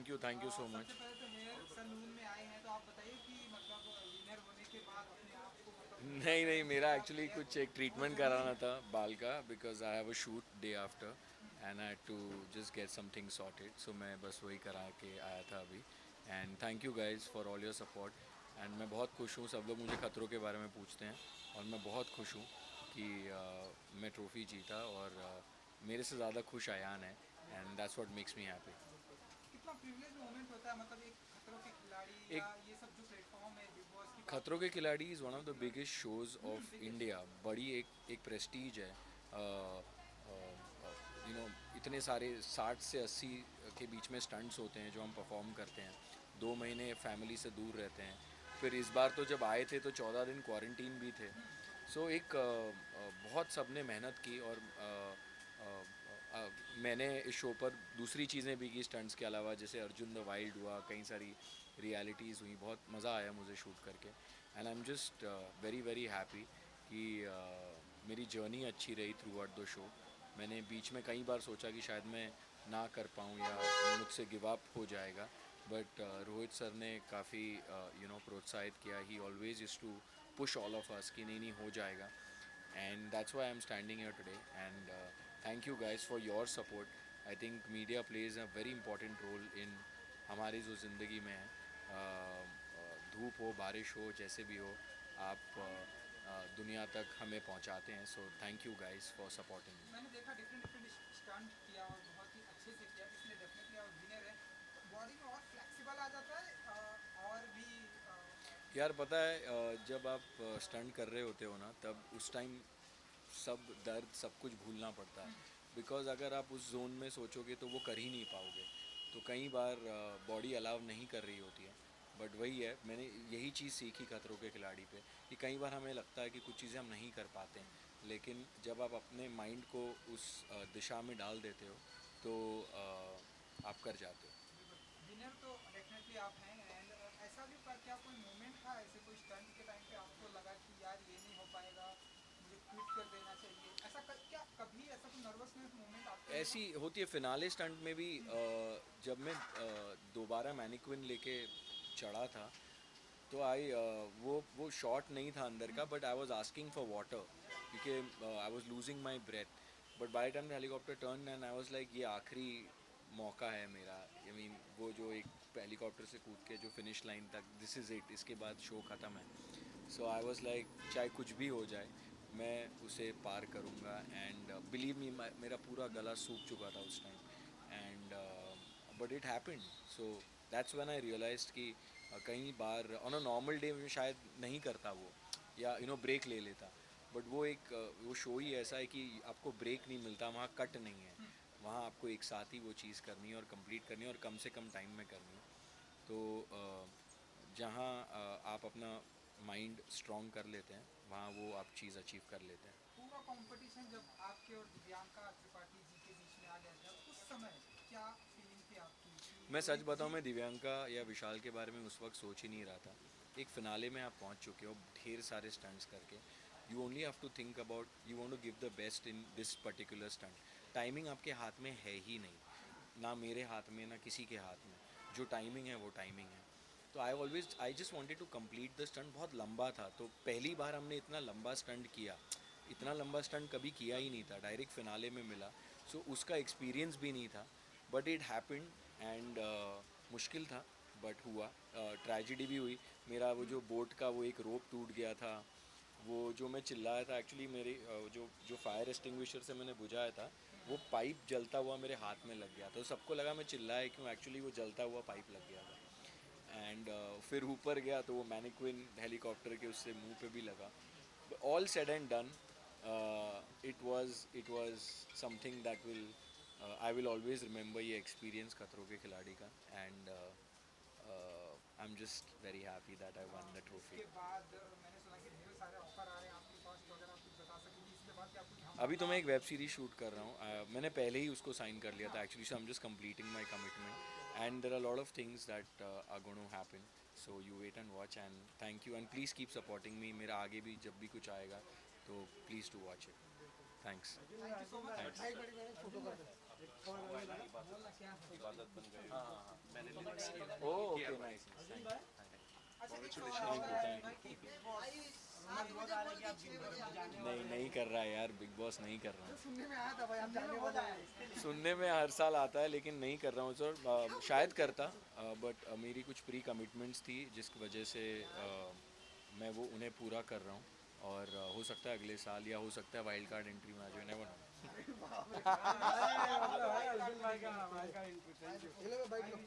Thank you सो सबसे much. पहले तो हेयर सलून में आए हैं, तो आप बताइए कि मतलब विनर होने के बाद अपने आप को मतलब नहीं नहीं, कैसे मेरा क्या एक्चुअली केयर कुछ एक बहुत ट्रीटमेंट ज़रूरी कराना है। था बाल का, because I have a shoot day after and I had to just get something sorted, so मैं बस वही करा के आया था अभी। And thank you guys for all your support. And मैं बहुत खुश हूँ, सब लोग मुझे खतरों के बारे में पूछते हैं और मैं बहुत खुश हूँ कि मैं ट्रॉफ़ी जीता, और मेरे से ज़्यादा खुश अयान है, and that's what makes me happy. कितना प्रिविलेज मोमेंट होता है, मतलब एक खतरों के खिलाड़ी एक या ये सब जो प्लेटफॉर्म है, बिग बॉस की बात खतरों के करें। खिलाड़ी is one of the biggest shows of biggest. India. बड़ी एक प्रेस्टीज है। इतने सारे 60 से 80 के बीच में स्टंट्स होते हैं जो हम परफॉर्म करते हैं। 2 महीने फैमिली से दूर रहते हैं। फिर इस बार तो जब आए थे तो 14 दिन क्वारंटीन भी थे। सो एक बहुत सबने मेहनत की, और मैंने इस शो पर दूसरी चीज़ें भी की स्टंट्स के अलावा, जैसे अर्जुन द वाइल्ड हुआ, कई सारी रियलिटीज़ हुई, बहुत मज़ा आया मुझे शूट करके। And I am just very very happy कि मेरी जर्नी अच्छी रही थ्रू आउट द शो। मैंने बीच में कई बार सोचा कि शायद मैं ना कर पाऊँ या मुझसे गिव अप हो जाएगा, बट रोहित सर ने काफ़ी प्रोत्साहित किया। He always is to push all of us कि नहीं नहीं हो जाएगा, and that's why I am standing here today. And thank you guys for your support. I think media plays a very important role in हमारी जो ज़िंदगी में है। धूप हो बारिश हो जैसे भी हो, आप दुनिया तक हमें पहुंचाते हैं। So thank you guys for supporting me. मैंने देखा डिफरेंट डिफरेंट स्टंट किया और बहुत ही अच्छे से किया, इसलिए डेफिनेटली आप विनर है। बॉडी में और फ्लेक्सिबल आ जाता है, और भी यार पता है, जब आप स्टंट कर रहे होते हो ना, तब उस टाइम सब दर्द सब कुछ भूलना पड़ता है। बिकॉज अगर आप उस जोन में सोचोगे तो वो कर ही नहीं पाओगे। तो कई बार बॉडी अलाउ नहीं कर रही होती है। बट वही है, मैंने यही चीज़ सीखी खतरों के खिलाड़ी पे, कि कई बार हमें लगता है कि कुछ चीज़ें हम नहीं कर पाते हैं, लेकिन जब आप अपने माइंड को उस दिशा में डाल देते हो तो आप कर जाते हो। बिल्कुल। विनर तो डेफिनेटली आप हैं, एंड ऐसा भी क्या कोई मोमेंट था ऐसे कोई स्टंट के टाइम पे आपको लगा कि यार ये नहीं हो पाएगा, मुझे क्विट कर देना चाहिए, ऐसा क्या कभी ऐसा कोई नर्वसनेस मोमेंट आपके लिए था? ऐसी होती है फिनाले स्टंट में भी। जब मैं दोबारा मैनिक्विन लेके चढ़ा था, तो वो शॉट नहीं था अंदर का, but I was asking for water, क्योंकि I was losing my breath. But by time the helicopter turn and I was like ये आखिरी मौका है मेरा। आई मीन वो जो एक हेलीकॉप्टर से कूद के जो फिनिश लाइन तक, दिस इज़ इट, इसके बाद शो ख़त्म है। सो आई वॉज लाइक चाहे कुछ भी हो जाए, मैं उसे पार करूँगा। एंड बिलीव मी, मेरा पूरा गला सूख चुका था उस time. And but it happened. So that's when I realised कि कई बार ऑन अ नॉर्मल डे में शायद नहीं करता वो, या ब्रेक ले लेता। बट वो एक वो शो ही ऐसा है कि आपको ब्रेक नहीं मिलता, वहाँ कट नहीं है। वहाँ आपको एक साथ ही वो चीज़ करनी है और कंप्लीट करनी है, और कम से कम टाइम में करनी है। तो जहाँ आप अपना माइंड स्ट्रॉन्ग कर लेते हैं, वहाँ वो आप चीज़ अचीव कर लेते हैं। पूरा कंपटीशन जब आपके और दिव्यांका त्रिपाठी जी के बीच में आ गया था, उस समय क्या फीलिंग थी आपकी कि मैं सच रोहित बताऊं, जी। मैं दिव्यांका या विशाल के बारे में उस वक्त सोच ही नहीं रहा था। एक फिनाले में आप पहुंच चुके हो ढेर सारे स्टंट्स करके। You only have to think about, you want to give the best in this particular stunt. Timing आपके हाथ में है ही नहीं, ना मेरे हाथ में ना किसी के हाथ में। जो टाइमिंग है वो टाइमिंग है। तो I just wanted to complete the stunt. बहुत लंबा था, तो पहली बार हमने इतना लंबा स्टंट किया। इतना लंबा स्टंट कभी किया ही नहीं था, डायरेक्ट फिनाले में मिला। सो उसका एक्सपीरियंस भी नहीं था। बट इट हैपेंड, एंड मुश्किल था, बट हुआ। ट्रेजिडी भी हुई। मेरा वो जो बोट का वो एक रोप टूट गया था। वो जो मैं चिल्लाया था, एक्चुअली मेरी जो जो फायर एक्सटिंग्विशर से मैंने बुझाया था, वो पाइप जलता हुआ मेरे हाथ में लग गया। तो सबको लगा मैं चिल्लाया क्यों, एक्चुअली वो जलता हुआ पाइप लग गया था। एंड फिर ऊपर गया तो वो मैनिक्विन हेलीकॉप्टर के उससे मुंह पे भी लगा। All said and done, it was something that will, I will always remember ये एक्सपीरियंस खतरों के खिलाड़ी का। And I am just very happy that I one the trophy. उसके बाद मैंने सुना कि ढेर सारे ऑफर आ रहे हैं आपके पास, तो अगर आप कुछ बता सकेंगे इसके बाद क्या कोई अभी तो धमाका। मैं एक वेब सीरीज शूट कर रहा हूँ। मैंने पहले ही उसको साइन कर लिया अच्छा। था actually, so I am just completing my commitment, and there are lot of things that are going to happen. So you wait and watch, and thank you, and please keep supporting me. मेरा आगे भी जब भी कुछ आएगा तो please to watch it. बिल्कुल। Thanks. Thank you so much. Thanks. बोलना क्या है? ओ ओके नाइस अच्छा एक सवाल और है भाई कि नहीं नहीं कर रहा है यार, बिग बॉस नहीं कर रहा हूँ। सुनने में आया था भाई आप जाने वाले हैं। सुनने में हर साल आता है लेकिन नहीं कर रहा हूँ सर। शायद करता, बट मेरी कुछ प्री कमिटमेंट्स थी जिसकी वजह से मैं वो उन्हें पूरा कर रहा हूँ। और हो सकता है अगले साल या हो सकता है वाइल्ड कार्ड एंट्री में आ जाए, नेवर नो। ये लो भाई, लो।